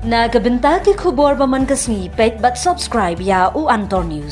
Nagabenta ki khubor baman kasni page but subscribe ya u Antor News.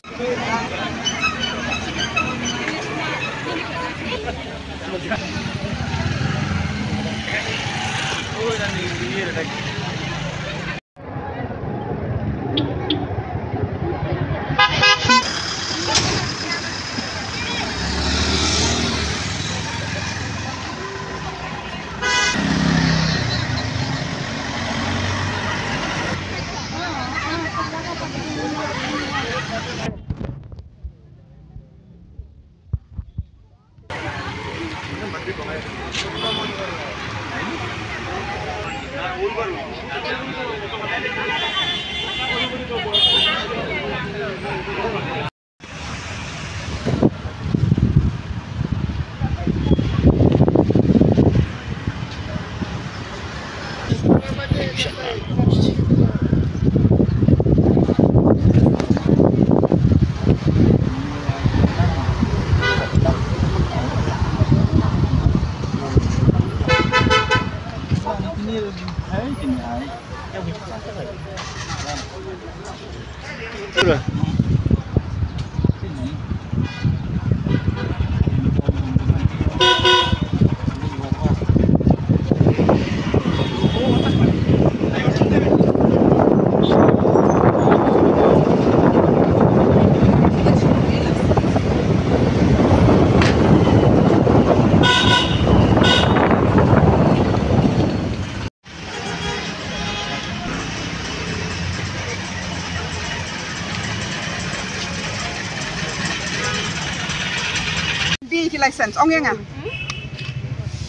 Ki license ong yang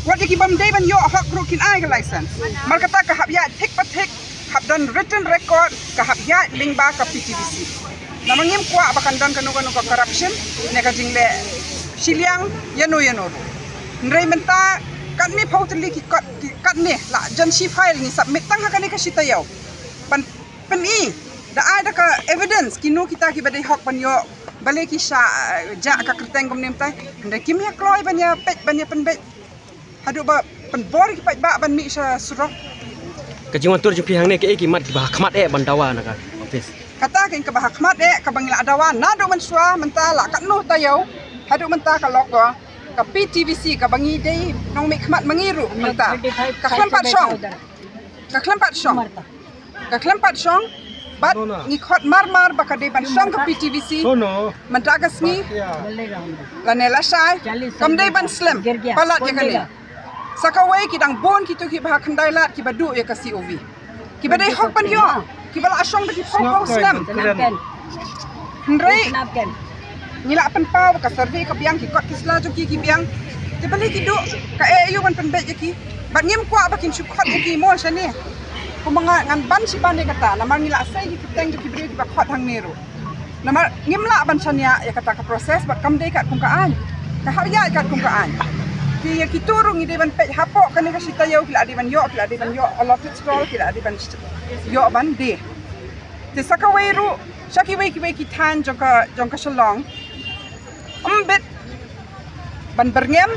what ki bam day ban yo hak ru kin ai ka license mar kata ka hab ya thik pa thik hab dan written record ka hab ya ling ba ka PTVC namang yem kwa bakan dan kanu ka corruption ne ka jingle siliang yano ndrei menta kan mi photli ki kat ne la jan shi file ni submit tang ha kan ka shita yaw pan i da ai da ka evidence kinu kita ki badai hak pan yo balik kisah jak ka kerteng kom nemtai ndai kim ya kloi banya pet banya penbet hadu ba penbor ki pet ba ban mi sa surok kajingan tur jumpi hang ne ke ki mat ki bah khmat e bandawa na ka office kata ken ka bah khmat e ka bangila adawa na do man swa mentala kat no tayau hadu menta ka logo ka PTVC ka bangi dei nong mi khmat mangiru menta ka klempat song But ni khot mar bakade ban song ke PTVC mentagas ni lanela sai kamdai ban slam palat ya kali sakawai kidang bon kitu ki bah khandai lat ki badu ya ka COV ki badai hok ban yo ki bala asong ki pok slam ndrei nila pen pau ka survey ka biang ki kot kisla jo ki biang te bali ki du ka eu ban pen bet ki bat ngim kwa bakin sukhot ki mo sani kumanga ngan ban si ban kata namar ngila sai ki teng ki bri ki bakhat hang neru namar ngimla ban sania ya kata ka proses bat kam dei kat kum ka an ka haya kat kum ka an ki ya ki turu ngi de ban pe hapo kan ka sita yo kila de ban yo allotted stall kila de ban yo ban de te sakaweru shaki wei ki tan jong ka shalong ombet ban berngem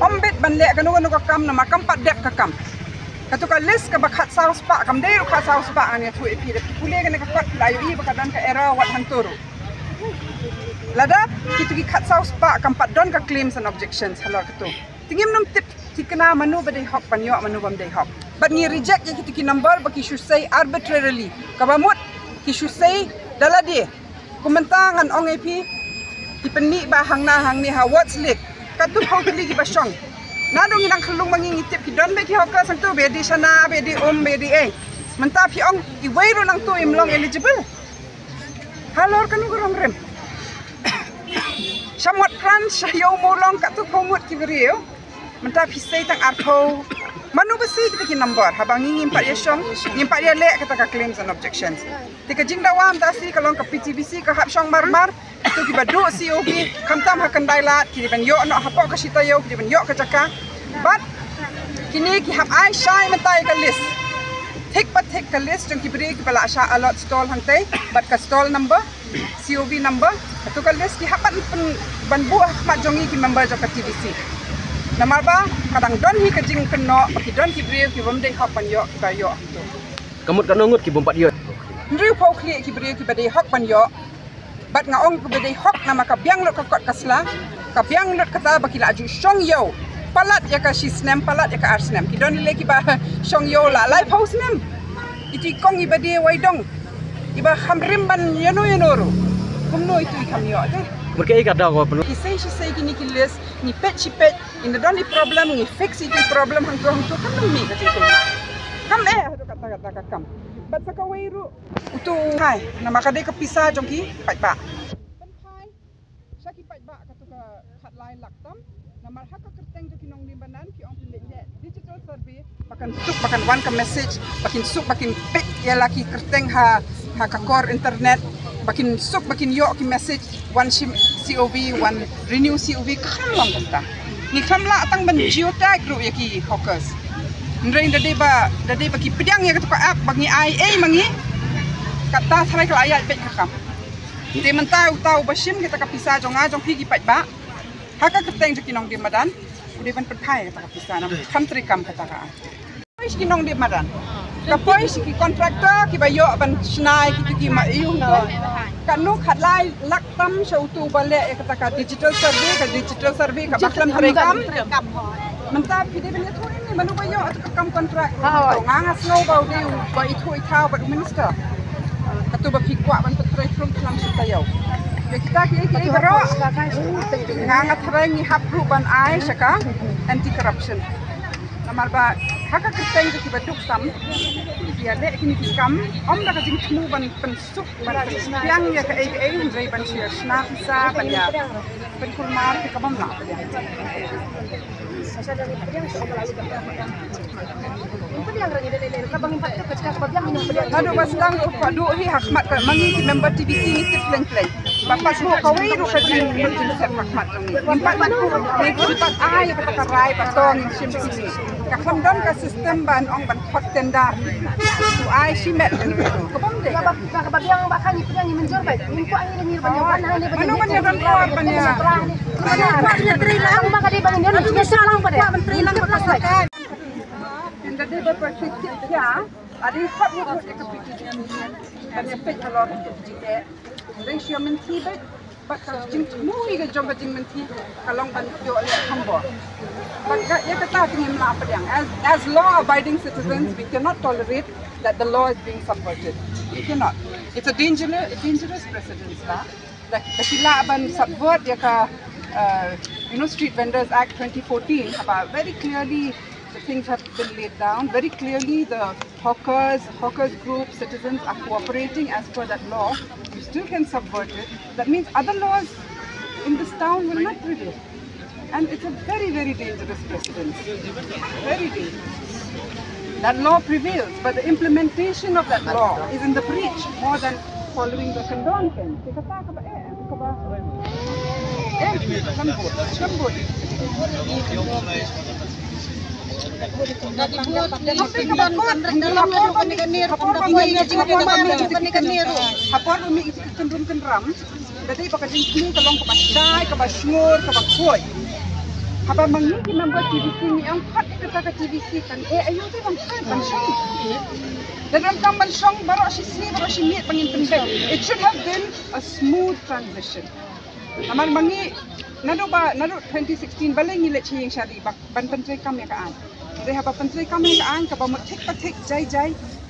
ombet ban le kanu ka kam nama kam pat dep ka kam katuka list ka bakhat saus pa kam dei ka saus pa ania tu epi de pule ka ne ka pat layo i bakadan ka era wat hanturu lada kitu ki khat saus pa kam pat don ka claims and objections halor katu tingim num tip tikna manu badai hok panyo manu bam dei hok but ni reject ya kitu ki number baki should say arbitrarily ka bamut ki should say dalade kumentangan ong epi ki penni ba hang ni ha what's lik katu hotli ki basong nadong inang kalung mangingitip ki don be ki hokka sang tu be di sana be di be di menta pi ong i weiru nang tu imlong eligible halor kan ngurong rem somewhat plan sayo molong kat tu pomut ki beriu menta pi sei tang artho manu besi kita ki number habang ngimpat ya song ngimpat ya lek kata ka claims and objections tika jingdawam ta si kalong ka PTVC ka hap song marmar tu ki badu COV kamtam hakan dailat ki ban yo no hapo ka sita yo ki ban yo ka caka but kini ki hap ai shai mentai ka list thik ka list jong ki bri ki bala sha allot stall hantai but ka stall number COV number tu ka list ki hapan ban bu mat jongi ki member jo ka TVC namar ba kadang don hi ka jing keno ki don ki bri ki bom dei hapan yo ka yo tu Kamut kan nongut ki bompat yo. Ndri pau kli ki beri ki badai hok ban yo. Bat ngaong ki badai hok nama ka biang lot ka kot kasla. Ka biang lot kata bakila aju shong yo. Palat ya ka sisnem palat ya ka arsnem. Ki don le ki ba shong yo la lai pau snem. Iti kong ibadai waidong. Iba khamrim ban yano ro. Kumno itu ikam yo te. Mereka ikat dah kau perlu. Kisah gini kilis ni pet cipet. Ini don ni problem ni fix itu problem hang tu kan mi kat situ. Kam tu kata kam. Bat sakawairu utu hai nama kadai kepisah jongki pai ba. Ban hai saki pai ba katu ka khat lai laktam nama hak ka kerteng jongki nong limbanan ki ong pilih digital survey bakan suk bakan wan ka message bakin suk bakin pet ya laki kerteng ha ka core internet bakin suk bakin yo ki message one COV one renew COV kham long kata ni kham la tang ban geotag ru ya ki hawkers Ndrain dade ba ki pedang ya ketuka app bagi IA mangi kata sarai kala ayat pet kakam. Di mentau tau basim kita kapisa jong pigi pat ba. Haka keteng jeki nong di madan udah ban pertai kata kapisa nam country kam kata ka. Pois ki nong di madan. Ka pois ki kontraktor ki bayo ban snai ki ma iu to. Kanu khatlai laktam shautu bale kata ka digital survey ka baklam sarai kam. Mentap kita beli tu ni mana bayo atau kam kontrak. Ngangas snow bau dia ba itu itau ba minister. Katu ba pikwa ban petrai from kelam sutayau. Ya kita ki baro ngangat reng ni hapru ban ai saka anti corruption. Namar ba haka kerteng ki baduk sam. Ya le kini kam om da kajing tmu ban pensuk ban yang ya ka ai ndai ban share snack sa ban ya ban kulmar ki kabam la. Aduh baslang aduh hi hakmat ka mangi ki member TVC ni pleng bapak su kawai ru ka jin set hakmat ni impat ai kata ka rai patong sim sini ka khamdon ka system ban ong ban khot tenda su ai simet ka bom de ka babiang bakal ni pedang ni menjor bai ni ko ang ni ban ban ni ban manu ban ban ko ban ya manu tri lang ba ka di ban ni ni salang pa de tri lang ka sai Jadi berpikir ya, ada hak yang boleh kepikir. Ada pet kalau jika ratio menti bet, bakal jing mui ke jom jing menti kalau bantu oleh hamba. Maka ia kata dengan apa yang as law-abiding citizens, we cannot tolerate that the law is being subverted. We cannot. It's a dangerous precedent lah. The kila ban subvert ya ka, Street Vendors Act 2014 about very clearly. The things have been laid down very clearly. The hawkers group, citizens are cooperating as per that law. You still can subvert it. That means other laws in this town will not prevail. And it's a very, very dangerous precedent. Very dangerous. That law prevails, but the implementation of that law is in the breach more than following the condone can. Hapon umi itu cenderung kenram, berarti pakai jingkling kelong ke basai, ke basmur, ke bakoi. Hapa mengingi membuat TVC ni yang hot kita ke TVC kan, ayo tu bang song. Dalam kamban song baru si meet pengin pendek. It should have been a smooth transition. Aman mangi nado 2016 baleng ni lechi yang syari ban pentri kam ya kaan. Dari haba pentri kam ya kaan ka ba matik jai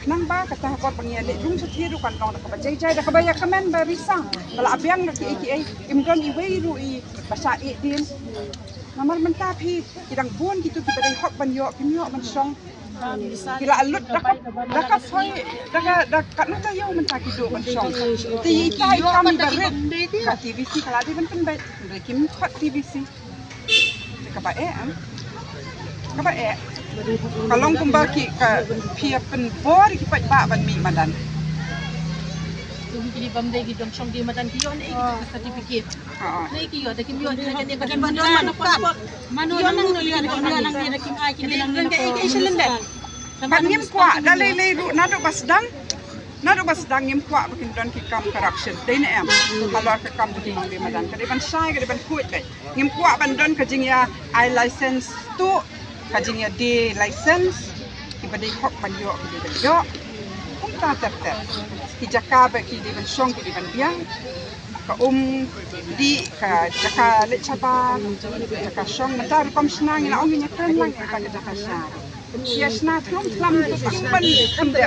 nang ba kata haba pengia le rung setia du kan long ka ba jai dah ka ba ya kamen ba risang. Bala abyang na ki imron I weiru I basa I din. Namar mentapi kidang buon gitu ki badai hok ban yo kinyo man song. Kila alut dah soi dah kat nak tahu mentaki do man song. Ti tai kami baret ka TVC kala di ben baik. Kim kat TVC. Ka ba kalong kumbaki ka pia pen bor ki pat ba ban mi madan. Jadi bamdai ki dong song di madan ki yo nei certificate. Nei ki yo takim yo ni kan bagian mana manu nang no lian ko nang ni nakim ai ki nang ni ko isilende. Ngim kwa dalai ru nado basdang ngim kwa bakin don ki kam corruption. Dai na am. Kalau ka kam di mang di madan ka ban sai ka ban kuit dai. Ngim kwa ban don ka jing ya I license tu ka jing ya D license. Ibadai hok ban yo ki yo. kita terter. Kijaka bagi di bensong di bandiang. Ka di ka jaka le chapa jaka song mentar kom senang ina ong nya kren lang ka jaka sha. Sia sna trom tlam tu ban kam de.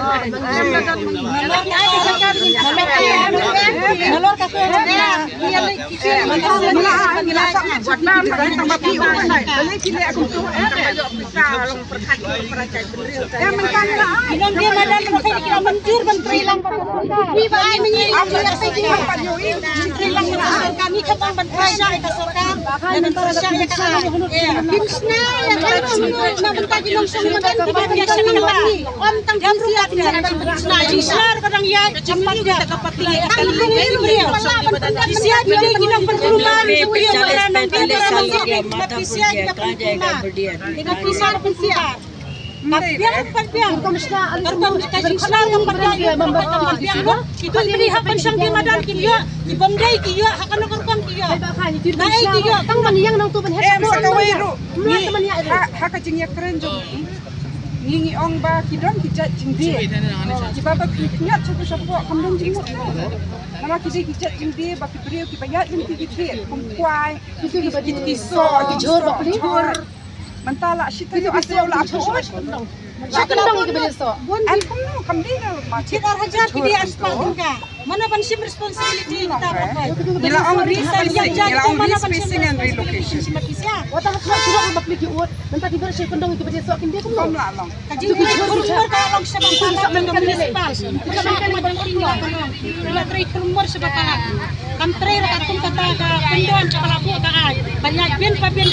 Nalor ka ko na iya le kisi Nila sa jaka ba tambah pi o sai. Dali kile aku tu kayo pisa long perkat percaya beriu. Mentan la. Inon dia madan mo kay kira manjur menteri lang pa. Di ba ay menyi Apa sa di pa yo menteri lang na kami ka bang bantay sa ka sorkan. Dan terus siya ka. Kimsna ya kan na bantay ng song madan di ba niya siya nang lagi. Om tang siya kimsna isar kadang ya jimli dia kapati kali ni siya dia ginang perumahan dia wala nang dia mata siya dia ina pisar pun siya. Biar pagbiang kamusta kamusta yang pagbiang pagbiang itu dilihatkan sang di madan kiyo di bomday kiyo hakano korban kiyo naik kiyo tang maniyang nang tuban hesa sa kawero ni haka jingya keren jong ngingi ong ba kidon kijat jingdi di baba kinyat sa sapo kamdong jingmo nama kiji kijat jingdi ba kibriyo kibayat yung kigitri kumkwai kiso kijor ba pli mentala shita yo asyo la apo Shakandang ikibeso. Alkum no kamdina Kita hajar kidi aspal ka. Mana ban sim responsibility kita pakai. Nila ang respacing and relocation. Wata hatla sura ka bapliki ut. Menta di ber shakandang ikibeso kindi ko. Kom la long. Kaji kurumur ka lang sa bangpala ng municipal. Kita man kan ban tinyo. Nila tray kurumur sa bangpala. Kantray ra katong kata ka pendon sa palapo ka ay. Banyak bin pa bin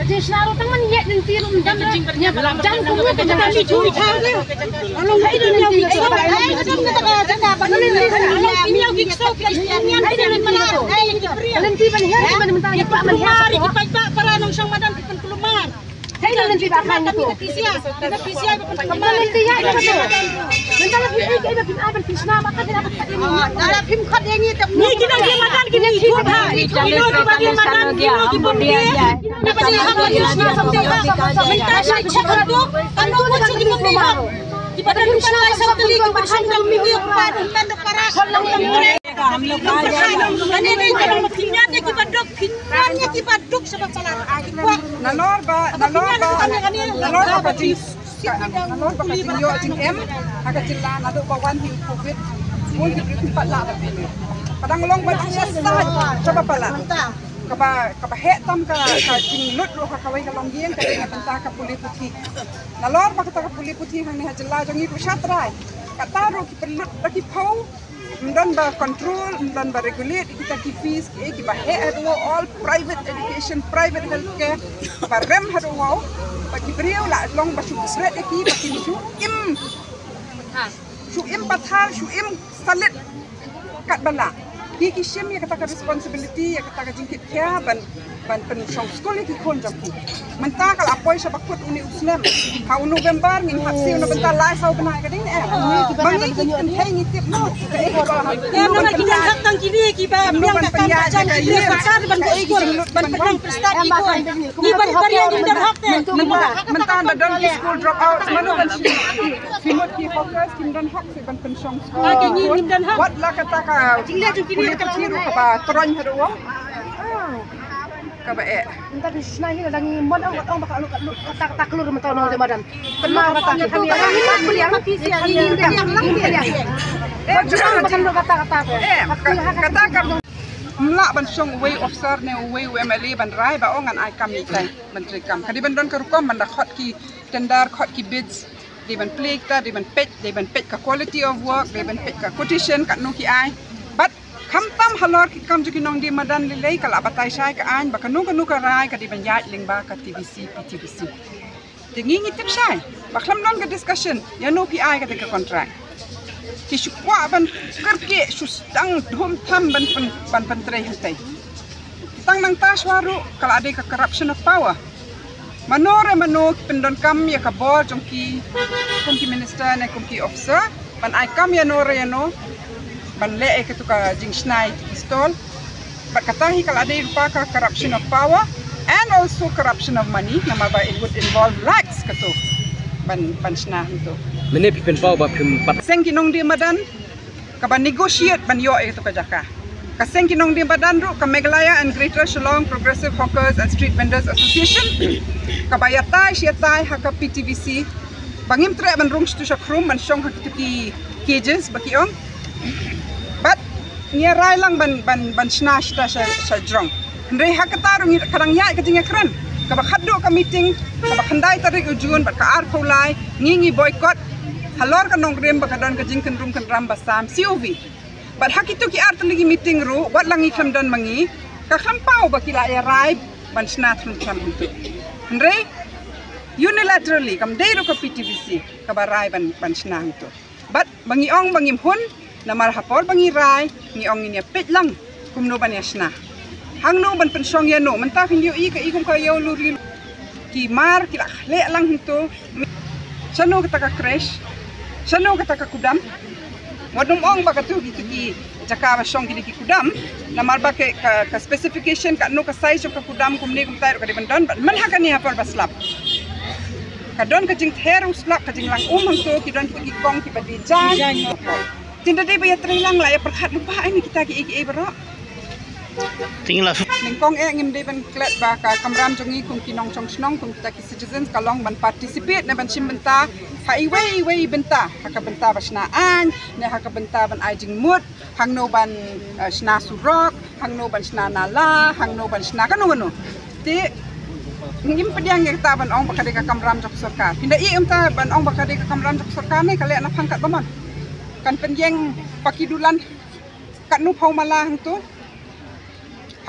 Jadi senaro tangan ya dan tirum dan nya jang ko ko ta mi chu tha le along hai dun yaw ki so ai adam ta ka janga pa ni along ki yaw ki so ki istianian ai dan malaro ai ki priya alam ti ban her man mentang ya pa man her ki pa para nang sang madan ki penkulumar hai dan ti pa kan ko pisia pa kamalan ti ya ka to mentang ki ai ka pin ai ban pisna ba ka dapat pa ini dara pim khat ye ni ni kita di madan ki ni chu ha ni ki bagi madan ki bomdia dapat ni ha Minta siya itu, ano mo siya di mabihan? Di ba dapat siya sa tali ko ba siya ng mili ko pa ng tanda para sa lang mure. Kanina yung kanang makinyate ki badok, kinyanya ki badok sa basalan. Nalor ba pati yo jing em aga jilla na do ba wan hi covid mo ki pat la ba pili. Padang long ba siya sa pala. Kaba hetam ka jing lut ro ka kawai ka longieng ka dengan tenta ka puli putih. Nalor ba ka puli putih hang ni hajilla jangi ko syatrai. Kata ro ki perlut lagi pau dan ba control dan ba regulate kita ki fees ki ba he ado all private education private healthcare ba rem hado wow ba ki brio la long ba su sret ki ba ki su im pathal su im salit kat bala ki sim ya kata responsibility ya kata jingkit kya ban pen song sekolah ki kon jampu menta kal apoi sa bakut uni uslam ha November ngin haksi no bentar lai sau bena ka ding bangi ki kan thai ni tip no ya no na kinan hak tang kini ki ba biang ka kam ba jan ki pasar ban ko ikut ban pedang prestat ikut ni ban barian din dar hak te menta da don ki school drop out manu ban simot ki focus kin dan hak se ban pen song sekolah ka ni nim dan hak wat la kata ka jingla ju kini ka tiru ka ba tron hado ka ba Entah di sana ini lagi mon ang bakal kata keluar mentau nol madan. Benar kata kami ini beliau kisi ini kata mla ban song way officer ne way MLA ban rai ba ongan ai kam ni tai menteri kam kadi ban don ka rukom ban da khot ki tender khot ki bids di ban plek ta di ban pet ka quality of work di ban pet ka quotation ka no ki ai but kam tam halor ki kam ju ki nong di madan lilei kala batai sai ka an ba kanu ka rai ka di ban yat ling ba ka TVC PTVC tingi ngitip sai ba khlam non ka discussion ya no ki ai ka te ka contract ki shukwa ban kerke sustang dhom tham ban pentrai hantai tang nang taswaru kala ade ka corruption of power manore pendon kam ya ka bor jongki kumki minister ne kumki officer ban ai kam ya nore ya no ban le ke tu ka jing snai pistol but katahi kala ade rupa ka corruption of power and also corruption of money nama ba it would involve lakhs kato ban snah itu Mene pipen pau ba pim pat. Seng kinong di madan ka ba negotiate ban yo itu ka jaka. Ka seng kinong di madan ru ka Meghalaya and Greater Shillong Progressive Hawkers and Street Vendors Association ka ba yatai ha ka PTVC bangim tre ban rung stu shakrum ban shong ha ki cages bakiong. But nia rai lang ban snash ta sa drong. Ndre ha ka tarung karang ya ka jinga kran. Ka ba khaddo ka meeting ka ba khandai tarik ujun ba ka ar khulai ngingi boycott halor ka nongrem bakadon ka jingkan rum kan ram basam COV but hakitu ki art lagi meeting ru wat langi khamdan mangi ka khampau bakila ya rai ban snat rum cham itu andre unilaterally kam dei ru ka PTVC ka barai ban snang itu but bangi ong bangim hun namar hapor bangi rai ni ong ni pet lang kumno ban yasna hangno ban pensong ya no mentah hindiu I ka ikum ka yo luri ki mar kila le lang itu sano kita ka crash sano kita ka kudam wadum ong ba katu ki jaka shong ki kudam namar ba ke ka specification ka no ka size ka kudam kumne kum tayo ka di bandan man ha ka ni hapar baslap ka don ka jing ther uslap ka jing lang hang to ki don ki kong ki ba design tinda dei ba ya trilang la ya perkhat lupa ini kita ki bro tinggal ningkong ngim dei ban klet ba ka kamram jongi kum kinong chong snong kum kita ki citizens kalong ban participate na ban simbenta ha iwei benta haka benta basnaan ne haka benta ban ajing mut hangno ban sna surok hangno ban sna nala hangno ban sna kanu ti ngim pediang yang ta ban ong bakade ka kamram jok sarkar hinda I umta ban ong bakade ka kamram jok sarkar ne kale na pangkat baman kan penjeng pakidulan kat nu pau mala hang tu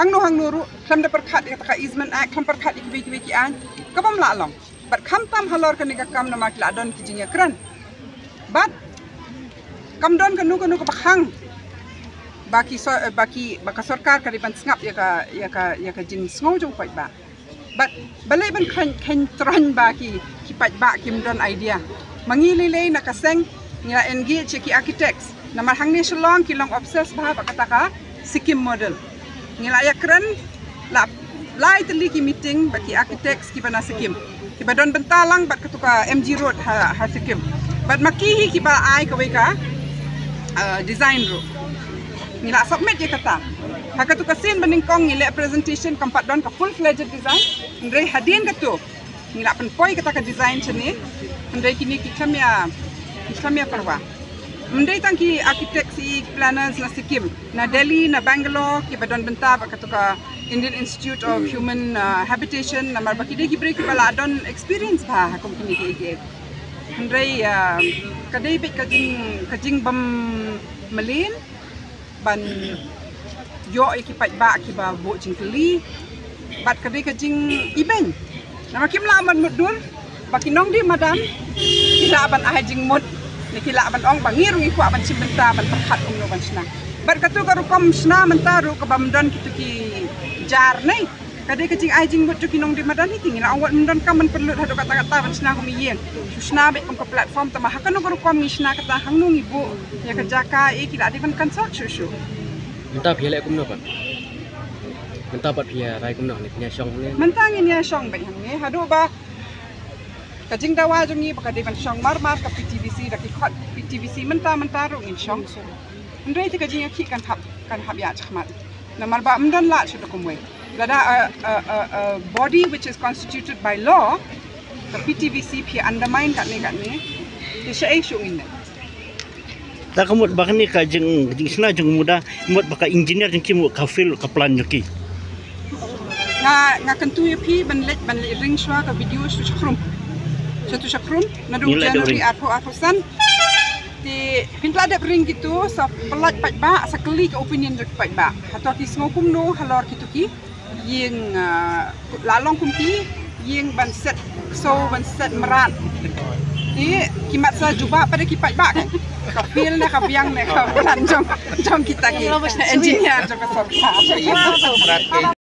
hangno ru klam da perkhat ka easement act klam perkhat ki an ka bam la long but kam tam halor ka nika kam na makla don ki jinya kran but kam don ka nu ka bakhang baka sarkar ka riban ngap ya ka jin sngo jong pai ba but balai ban khan tran ba ki pai ba kim don idea mangililay na kaseng nila engage ki architects na marhang ni Shillong ki long obsess ba kata ka Sikkim model nila ya kran la lai teli ki meeting baki architects ki bana Sikkim ki ba don bentalang bat katuka MG road ha Sikkim bat makihi ki ba ai ka weka design ro nila submit ya kata ha katuka sin baning kong nila presentation kampat don ka full fledged design ndre hadin katu nila pen poi kata ka design chani ndre kini ki khamya parwa Mendai tangki architects planners na Sikkim, na Delhi, na Bangalore, ki badon benta ba katuka Indian Institute of Human Habitation, na marbaki de ki break ki bala don experience ba hakum kini ki. Mendai kadai bet kajing bam malin ban yo ki pai ba ki ba bo jingkeli bat kadai kajing iben. Na makim la man mudul baki nong di madam ila ban ahajing mud nikila ban ong bangirung iku ban simbenta ban perkhat umno ban sna bar katu karu kom sna mentaru ka bamdan kitu ki jar nei kadai kecing ajing bot ki nong di madan tingin awat mendon kam ban perlu hado kata-kata ban sna ko miyeng sna be kom ka platform tama hakano karu kom ni sna kata hangnung ibu ya ka jaka kila di ban consult shushu Menta pia lek kumno pat menta pat pia rai kumno ni nya shong ne mentangin ya shong ba hangne hado ba kajing dawa jongi bakade ban shong marmar ka PTVC da ki khot PTVC menta ro ngin shong ndrei ti kajing ki kan hab ya chkhmat na marba amdan la chu kumwe lada a body which is constituted by law the PTVC pi undermine kat ne ti shai shu ngin tak kamut bakni ka jeng sna jeng muda mut baka engineer jeng kimu ka fil ka plan joki nga kentu pi ban ring shwa ka video shu chkhrum satu syakrum nadu Januari arho-arhosan di pintla ada ring gitu sa pelat pat ba sakali ke opinion jek pat ba atau ki ngokum no halor kitu ki yeng lalong kum ki yeng ban set merat di kimat sa juba pada ki pat ba kan ka feel na ka biang na ka plan jong kita ki engineer jong ka